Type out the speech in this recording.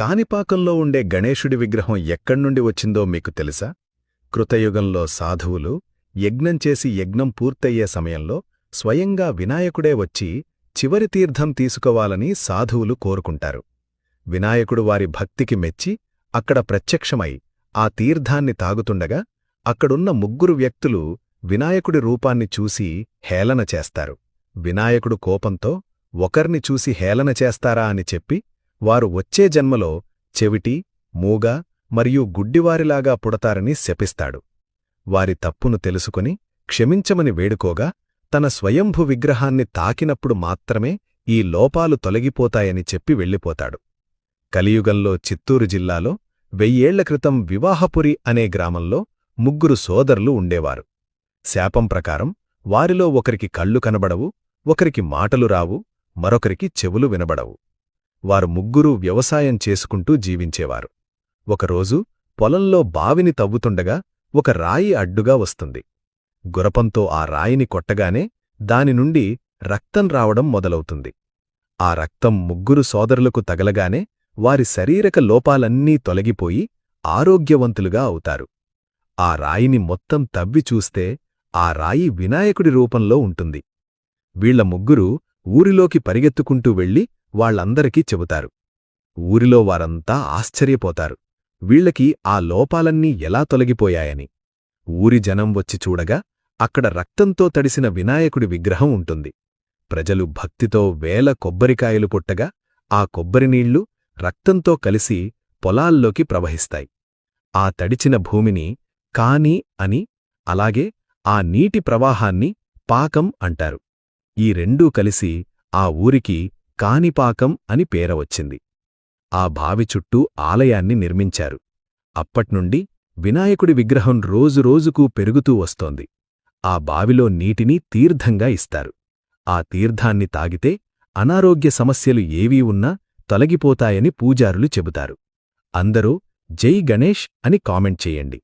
కాణిపాకంలో ఉండే గణేశుడి విగ్రహం ఎక్కడ్నుండి వచ్చిందో మీకు తెలుసా? కృతయుగంలో సాధువులు యజ్ఞం చేసి యజ్ఞం పూర్తయ్యే సమయంలో స్వయంగా వినాయకుడే వచ్చి చివరి తీర్థం తీసుకోవాలని సాధువులు కోరుకుంటారు. వినాయకుడు వారి భక్తికి మెచ్చి అక్కడ ప్రత్యక్షమై ఆ తీర్థాన్ని తాగుతుండగా అక్కడున్న ముగ్గురు వ్యక్తులు వినాయకుడి రూపాన్ని చూసి హేళన చేస్తారు. వినాయకుడు కోపంతో ఒకర్ని చూసి హేళన చేస్తారా అని చెప్పి వారు వచ్చే జన్మలో చెవిటి, మూగ మరియు గుడ్డివారిలాగా పుడతారని శపిస్తాడు. వారి తప్పును తెలుసుకుని క్షమించమని వేడుకోగా తన స్వయంభు విగ్రహాన్ని తాకినప్పుడు మాత్రమే ఈ లోపాలు తొలగిపోతాయని చెప్పి వెళ్ళిపోతాడు. కలియుగంలో చిత్తూరు జిల్లాలో 1000 ఏళ్ల క్రితం వివాహపురి అనే గ్రామంలో ముగ్గురు సోదరులు ఉండేవారు. శాపం ప్రకారం వారిలో ఒకరికి కళ్ళు కనబడవు, ఒకరికి మాటలు రావు, మరొకరికి చెవులు వినబడవు. వారు ముగ్గురూ వ్యవసాయం చేసుకుంటూ జీవించేవారు. ఒకరోజు పొలంలో బావిని తవ్వుతుండగా ఒక రాయి అడ్డుగా వస్తుంది. గురపంతో ఆ రాయిని కొట్టగానే దానినుండి రక్తం రావడం మొదలవుతుంది. ఆ రక్తం ముగ్గురు సోదరులకు తగలగానే వారి శారీరక లోపాలన్నీ తొలగిపోయి ఆరోగ్యవంతులుగా అవుతారు. ఆ రాయిని మొత్తం తవ్వి చూస్తే ఆ రాయి వినాయకుడి రూపంలో ఉంటుంది. వీళ్ల ముగ్గురు ఊరిలోకి పరిగెత్తుకుంటూ వెళ్లి వాళ్లందరికీ చెబుతారు. ఊరిలో వారంతా ఆశ్చర్యపోతారు, వీళ్లకి ఆ లోపాలన్నీ ఎలా తొలగిపోయాయని. ఊరి జనం వచ్చి చూడగా అక్కడ రక్తంతో తడిసిన వినాయకుడి విగ్రహం ఉంటుంది. ప్రజలు భక్తితో వేల కొబ్బరికాయలు పుట్టగా ఆ కొబ్బరినీళ్లు రక్తంతో కలిసి పొలాల్లోకి ప్రవహిస్తాయి. ఆ తడిచిన భూమిని కాని అని, అలాగే ఆ నీటి ప్రవాహాన్ని పాకం అంటారు. ఈ రెండూ కలిసి ఆ ఊరికి కాణిపాకం అని పేరవచ్చింది. ఆ బావి చుట్టూ ఆలయాన్ని నిర్మించారు. అప్పట్నుండి వినాయకుడి విగ్రహం రోజురోజుకూ పెరుగుతూ వస్తోంది. ఆ బావిలో నీటిని తీర్థంగా ఇస్తారు. ఆ తీర్థాన్ని తాగితే అనారోగ్య సమస్యలు ఏవీ ఉన్నా తొలగిపోతాయని పూజారులు చెబుతారు. అందరూ జై గణేష్ అని కామెంట్ చేయండి.